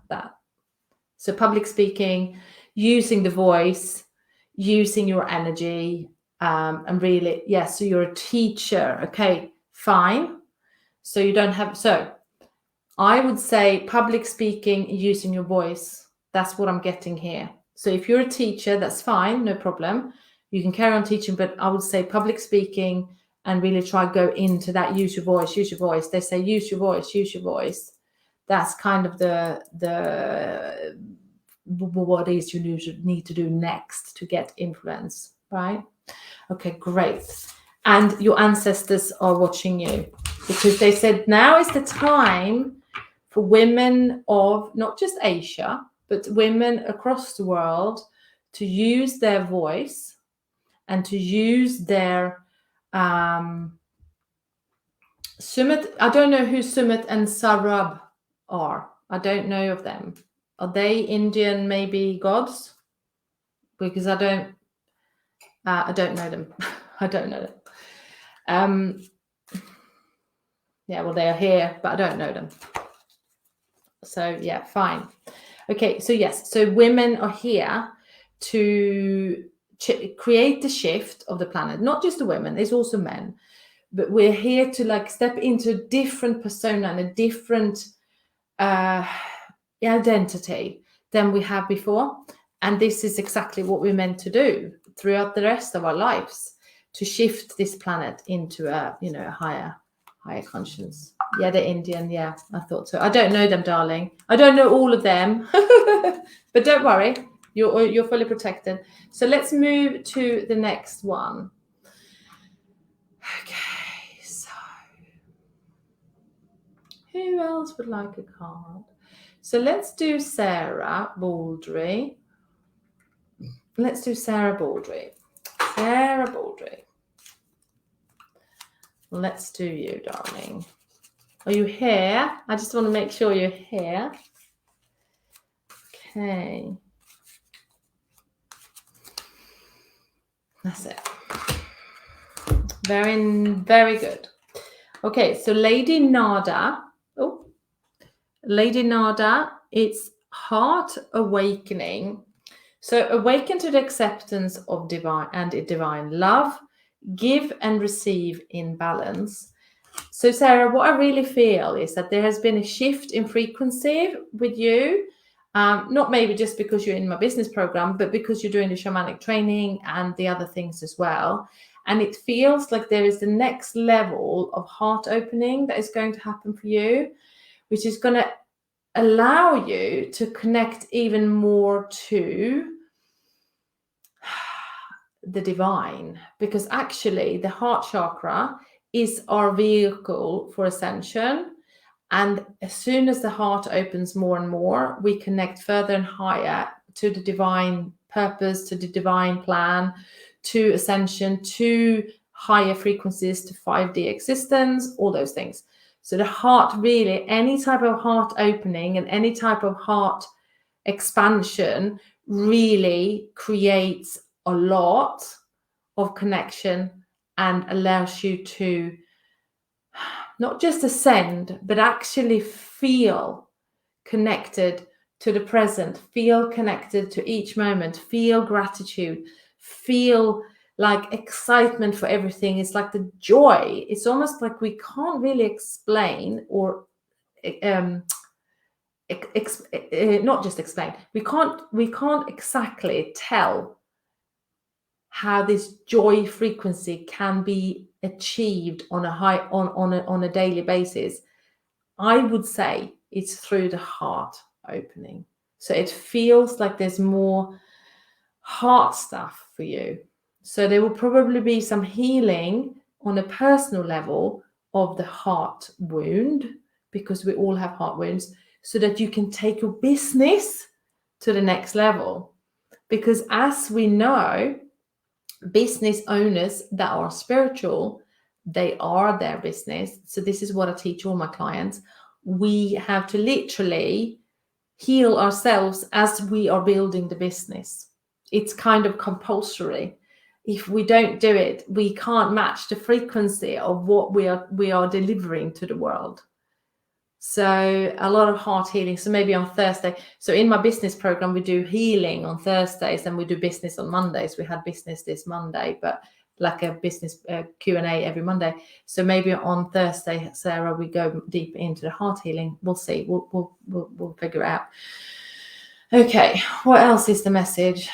A: So public speaking, using the voice, using your energy, and really, so you're a teacher. Okay, fine. So you don't have, so I would say public speaking, using your voice. That's what I'm getting here. So if you're a teacher, that's fine, no problem. You can carry on teaching, but I would say public speaking and really try go into that. Use your voice, use your voice. They say, use your voice, use your voice. That's kind of what is you need to do next to get influence, right? Okay, great. And your ancestors are watching you, because they said now is the time for women of not just Asia, but women across the world to use their voice and to use their Sumit. I don't know who Sumit and Sarab are. I don't know of them. Are they Indian, maybe gods? Because I don't know them. I don't know them. Yeah, well, they are here, but I don't know them. So yeah, fine. Okay, so yes, so women are here to create the shift of the planet. Not just the women, there's also men. But we're here to like step into a different persona and a different identity than we have before. And this is exactly what we're meant to do throughout the rest of our lives, to shift this planet into a higher conscience. Yeah, they're Indian. Yeah, I thought so. I don't know them, darling. I don't know all of them, but don't worry, you're fully protected. So let's move to the next one. Okay, so who else would like a card? So let's do Sarah Baldry. Let's do Sarah Baldry. Sarah Baldry. Let's do you, darling. Are you here? I just want to make sure you're here. Okay. That's it. Very, very good. Okay, so Lady Nada. Oh, Lady Nada, it's heart awakening. So awaken to the acceptance of divine love, give and receive in balance. So Sarah, what I really feel is that there has been a shift in frequency with you. Not maybe just because you're in my business program, but because you're doing the shamanic training and the other things as well. And it feels like there is the next level of heart opening that is going to happen for you, which is going to allow you to connect even more to the divine, because actually the heart chakra is our vehicle for ascension. And as soon as the heart opens more and more, we connect further and higher to the divine purpose, to the divine plan, to ascension, to higher frequencies, to 5D existence, all those things. So the heart, really, any type of heart opening and any type of heart expansion really creates a lot of connection and allows you to not just ascend, but actually feel connected to the present, feel connected to each moment, feel gratitude, feel like excitement for everything. It's like the joy. It's almost like we can't really explain or not just explain. We can't exactly tell how this joy frequency can be achieved on a daily basis. I would say it's through the heart opening. So it feels like there's more heart stuff for you. So there will probably be some healing on a personal level of the heart wound, because we all have heart wounds, so that you can take your business to the next level. Because as we know, business owners that are spiritual, they are their business. So this is what I teach all my clients. We have to literally heal ourselves as we are building the business. It's kind of compulsory. If we don't do it, we can't match the frequency of what we are delivering to the world. So a lot of heart healing. So maybe on Thursday. So in my business program, we do healing on Thursdays and we do business on Mondays. We had business this Monday, but like a business Q&A every Monday. So maybe on Thursday, Sarah, we go deep into the heart healing. We'll see. We'll figure it out. Okay. What else is the message?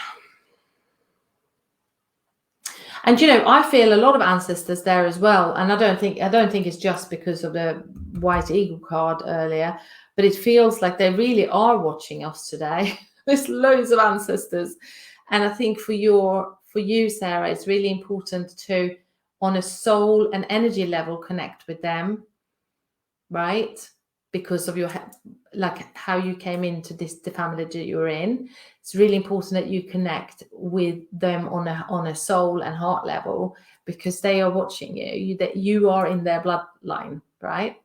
A: And I feel a lot of ancestors there as well. And I don't think it's just because of the white eagle card earlier, but it feels like they really are watching us today. There's loads of ancestors. And I think for you, Sarah, it's really important to, on a soul and energy level, connect with them, right? Because of your, like how you came into the family that you're in. It's really important that you connect with them on a soul and heart level, because they are watching you, that you are in their bloodline, right?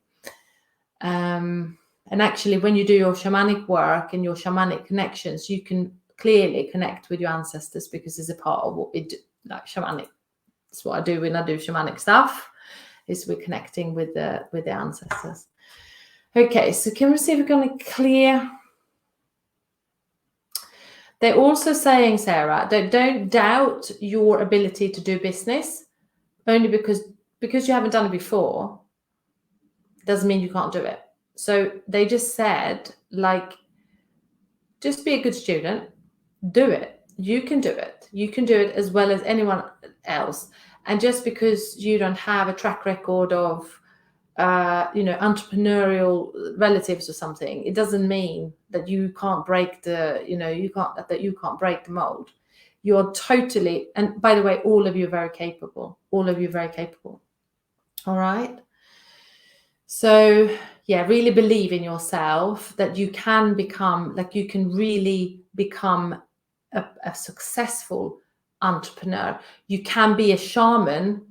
A: And actually, when you do your shamanic work and your shamanic connections, you can clearly connect with your ancestors, because it's a part of what we do, like shamanic. That's what I do when I do shamanic stuff, is we're connecting with the ancestors. Okay, so can we see if we're going to clear? They're also saying, Sarah, that don't doubt your ability to do business, only because you haven't done it before doesn't mean you can't do it. So they just said, like, just be a good student, do it. You can do it. You can do it as well as anyone else. And just because you don't have a track record of entrepreneurial relatives or something, it doesn't mean that you can't break the mold. You're totally, and by the way, all of you are very capable. All right. So yeah, really believe in yourself, that you can become, like, you can really become a successful entrepreneur. You can be a shaman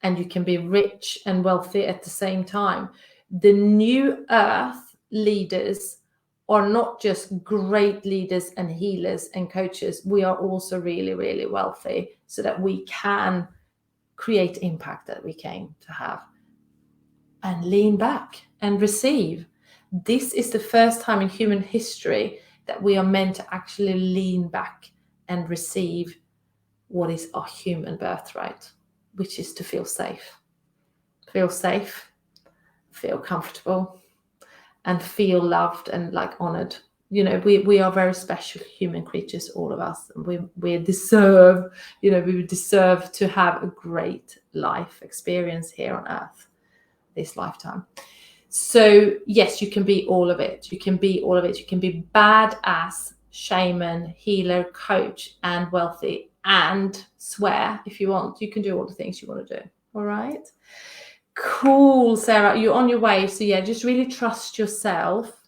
A: and you can be rich and wealthy at the same time. The new earth leaders are not just great leaders and healers and coaches. We are also really, really wealthy, so that we can create impact that we came to have. And lean back and receive. This is the first time in human history that we are meant to actually lean back and receive what is our human birthright, which is to feel safe. Feel safe, feel comfortable, and feel loved and like honored we are very special human creatures, all of us. And we deserve, we deserve to have a great life experience here on earth this lifetime. So yes, you can be all of it. You can be all of it. You can be badass, shaman, healer, coach, and wealthy, and swear if you want. You can do all the things you want to do. All right. Cool, Sarah. You're on your way. So yeah, just really trust yourself.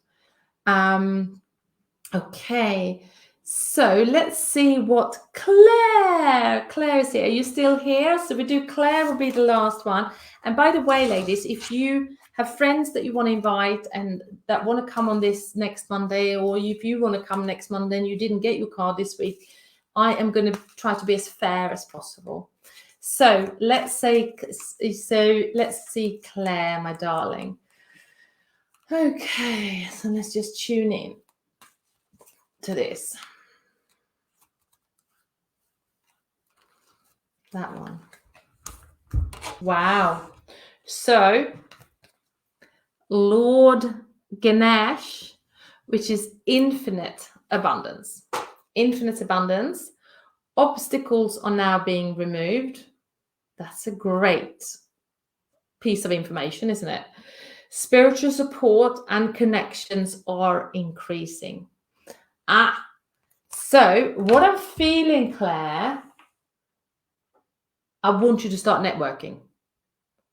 A: Okay. So let's see what Claire is here. Are you still here? So we do Claire will be the last one. And by the way, ladies, if you have friends that you want to invite and that want to come on this next Monday, or if you want to come next Monday and you didn't get your card this week, I am going to try to be as fair as possible. So let's see Claire, my darling. Okay, so let's just tune in to this. That one. Wow. So Lord Gennye, which is infinite abundance. Infinite abundance. Obstacles are now being removed. That's a great piece of information, isn't it? Spiritual support and connections are increasing. So what I'm feeling, Claire, I want you to start networking.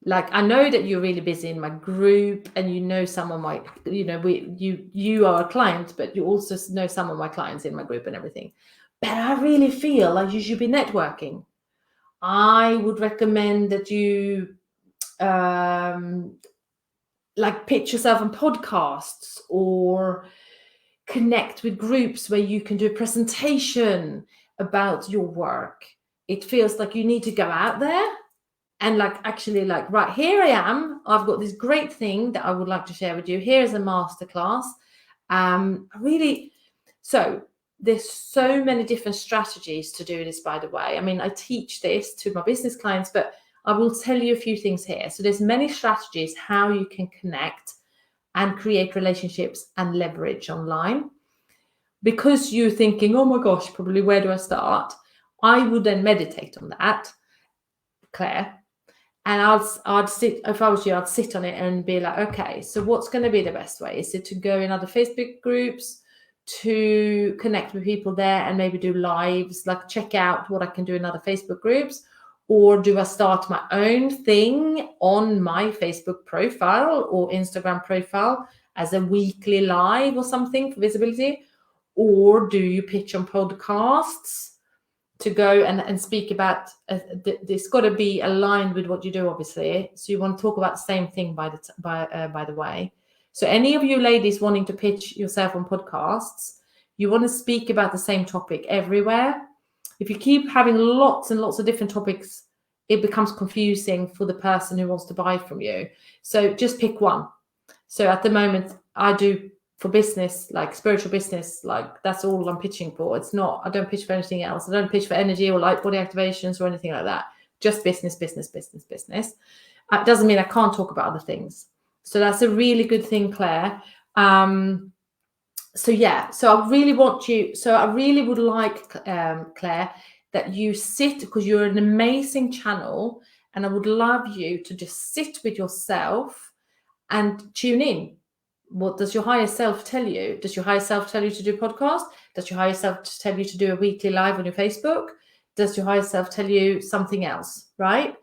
A: Like, I know that you're really busy in my group, and some of my, you are a client, but you also know some of my clients in my group and everything. But I really feel like you should be networking. I would recommend that you like pitch yourself on podcasts or connect with groups where you can do a presentation about your work. It feels like you need to go out there and actually right here I am. I've got this great thing that I would like to share with you. Here's a masterclass. So there's so many different strategies to do this, by the way. I mean, I teach this to my business clients, but I will tell you a few things here. So there's many strategies how you can connect and create relationships and leverage online. Because you're thinking, oh my gosh, probably where do I start? I would then meditate on that, Claire. And I'd sit, if I was you, I'd sit on it and be like, okay, so what's going to be the best way? Is it to go in other Facebook groups, to connect with people there and maybe do lives, like check out what I can do in other Facebook groups? Or do I start my own thing on my Facebook profile or Instagram profile as a weekly live or something for visibility? Or do you pitch on podcasts to go and speak about this? Got to be aligned with what you do, obviously. So you want to talk about the same thing by the way. So any of you ladies wanting to pitch yourself on podcasts, you want to speak about the same topic everywhere. If you keep having lots and lots of different topics, it becomes confusing for the person who wants to buy from you. So just pick one. So at the moment, I do for business, like spiritual business, like that's all I'm pitching for. It's not, I don't pitch for anything else. I don't pitch for energy or light body activations or anything like that. Just business. It doesn't mean I can't talk about other things. So that's a really good thing, Claire. So I really would like, Claire, that you sit, because you're an amazing channel, and I would love you to just sit with yourself and tune in. What does your higher self tell you? Does your higher self tell you to do podcast? Does your higher self tell you to do a weekly live on your Facebook? Does your higher self tell you something else, right?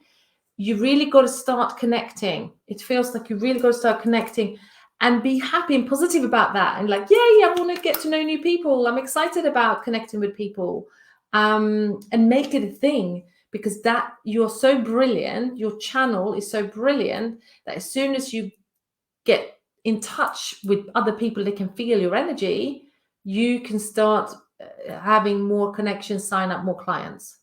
A: You really got to start connecting. It feels like you really got to start connecting and be happy and positive about that. And like, I want to get to know new people. I'm excited about connecting with people, and make it a thing, because that you're so brilliant. Your channel is so brilliant that as soon as you get in touch with other people that can feel your energy, you can start having more connections, sign up more clients.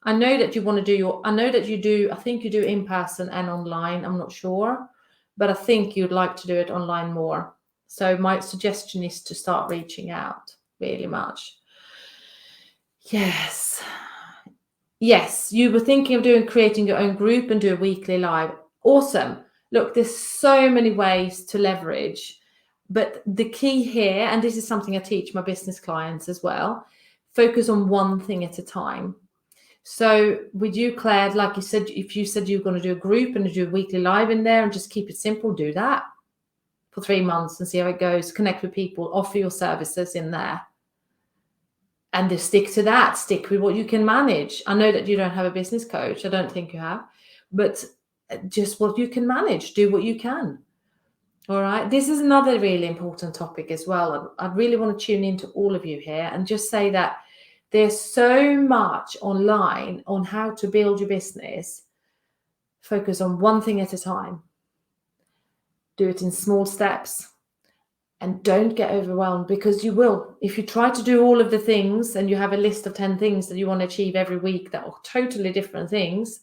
A: I know that you want to I think you do in person and online. I'm not sure, but I think you'd like to do it online more. So my suggestion is to start reaching out really much. Yes, you were thinking of creating your own group and do a weekly live. Awesome. Look, there's so many ways to leverage. But the key here, and this is something I teach my business clients as well, focus on one thing at a time. So with you, Claire, like you said, if you said you're going to do a group and do a weekly live in there and just keep it simple, do that for 3 months and see how it goes. Connect with people, offer your services in there. And just stick to that. Stick with what you can manage. I know that you don't have a business coach. I don't think you have. But just what you can manage. Do what you can. All right. This is another really important topic as well. I really want to tune into all of you here and just say that there's so much online on how to build your business. Focus on one thing at a time. Do it in small steps. And don't get overwhelmed, because you will. If you try to do all of the things and you have a list of 10 things that you want to achieve every week that are totally different things,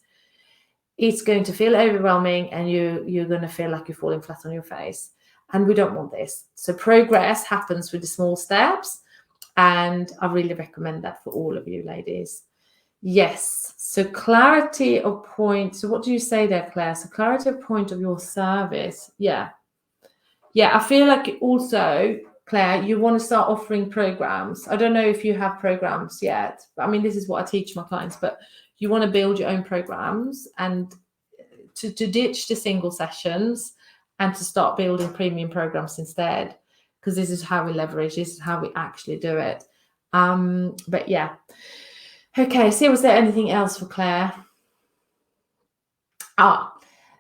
A: it's going to feel overwhelming and you're going to feel like you're falling flat on your face. And we don't want this. So progress happens with the small steps. And I really recommend that for all of you ladies. Yes. So clarity of point. So what do you say there, Claire? So clarity of point of your service. Yeah. Yeah, I feel like also, Claire, you want to start offering programs. I don't know if you have programs yet. I mean, this is what I teach my clients, but you want to build your own programs and to ditch the single sessions and to start building premium programs instead, because this is how we leverage. This is how we actually do it. But yeah. Okay, so was there anything else for Claire?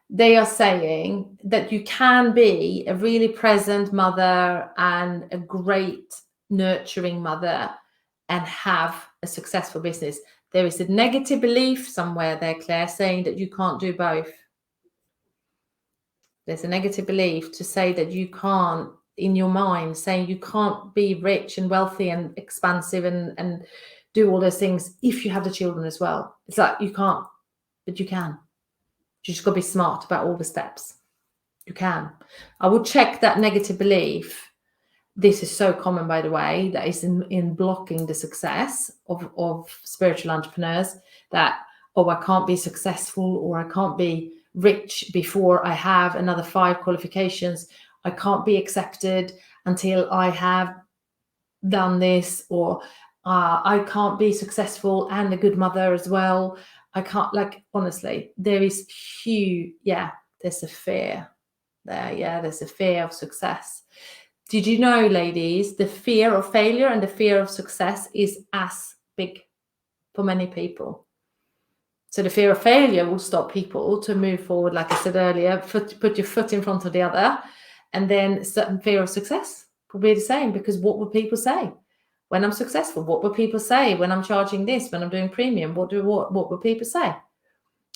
A: They are saying that you can be a really present mother and a great nurturing mother and have a successful business. There is a negative belief somewhere there, Claire, saying that you can't do both. There's a negative belief to say that you can't, in your mind, saying you can't be rich and wealthy and expansive and do all those things if you have the children as well. It's like you can't, but you can. You just got to be smart about all the steps. You can. I would check that negative belief. This is so common, by the way, that is in blocking the success of spiritual entrepreneurs, that, oh, I can't be successful, or I can't be rich before I have another 5 qualifications. I can't be accepted until I have done this, or I can't be successful and a good mother as well. I can't, like, honestly, there is huge, there's a fear there. Yeah, there's a fear of success. Did you know, ladies, the fear of failure and the fear of success is as big for many people. So the fear of failure will stop people to move forward, like I said earlier, put your foot in front of the other. And then certain fear of success will be the same, because what will people say when I'm successful? What will people say when I'm charging this, when I'm doing premium? What will people say?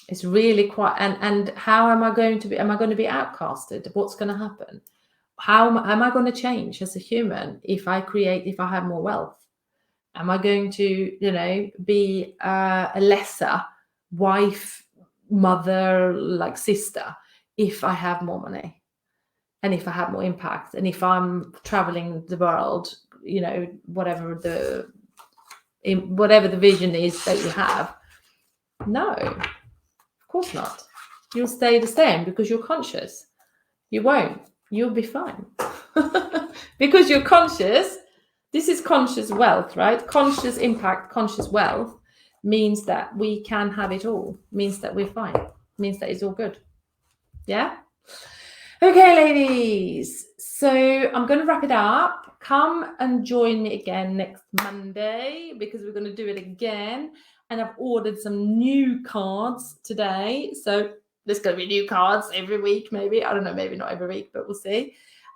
A: It's really quite, and how am I going to be? Am I going to be outcasted? What's going to happen? How am I going to change as a human if I have more wealth? Am I going to, be a lesser wife, mother, like sister, if I have more money and if I have more impact and if I'm traveling the world, whatever the vision is that you have? No, of course not. You'll stay the same because you're conscious. You won't. You'll be fine. Because you're conscious. This is conscious wealth, right? Conscious impact, conscious wealth means that we can have it all. Means that we're fine. Means that it's all good. Yeah? Okay, ladies. So I'm going to wrap it up. Come and join me again next Monday, because we're going to do it again. And I've ordered some new cards today. So there's going to be new cards every week, maybe. I don't know, maybe not every week, but we'll see.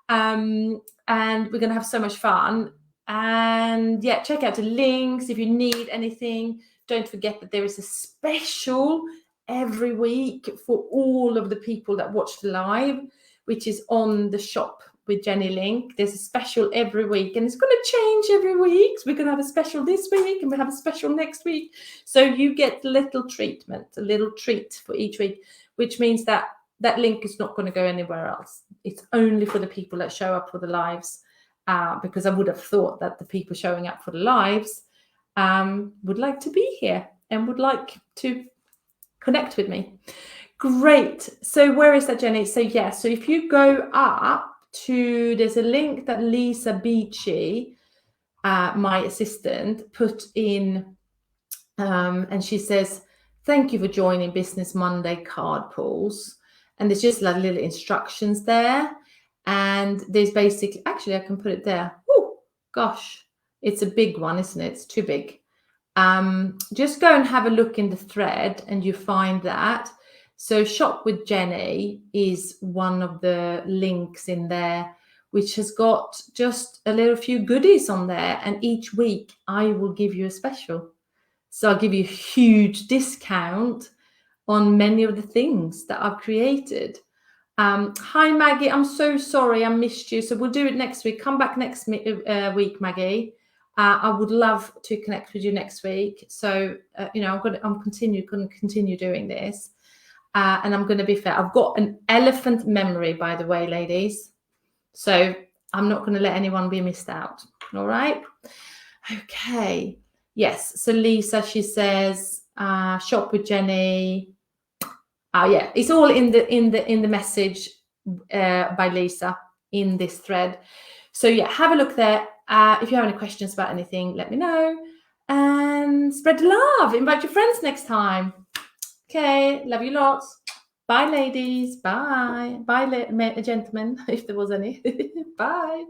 A: And we're going to have so much fun. And yeah, check out the links if you need anything. Don't forget that there is a special every week for all of the people that watch the live, which is on the shop with Gennye link. There's a special every week, and it's going to change every week. So we're going to have a special this week, and we'll have a special next week. So you get a little treat for each week, which means that that link is not going to go anywhere else. It's only for the people that show up for the lives, because I would have thought that the people showing up for the lives would like to be here and would like to connect with me. Great. So where is that, Gennye? So yeah, so if you go up there's a link that Lisa Beachy, my assistant, put in, and she says, thank you for joining Business Monday card pools. And there's just like little instructions there. And there's basically, actually, I can put it there. Oh, gosh, it's a big one, isn't it? It's too big. Just go and have a look in the thread and you find that. So Shop with Gennye is one of the links in there, which has got just a little few goodies on there. And each week I will give you a special. So I'll give you a huge discount on many of the things that I've created. Hi, Maggie. I'm so sorry I missed you. So we'll do it next week. Come back next week, Maggie. I would love to connect with you next week. So, I'm going to continue doing this. And I'm going to be fair. I've got an elephant memory, by the way, ladies. So I'm not going to let anyone be missed out. All right. Okay. Yes. So Lisa, she says, shop with Gennye. Yeah, it's all in the message by Lisa in this thread. So yeah, have a look there. If you have any questions about anything, let me know. And spread the love. Invite your friends next time. Okay, love you lots. Bye, ladies. Bye. Bye, gentlemen, if there was any. Bye.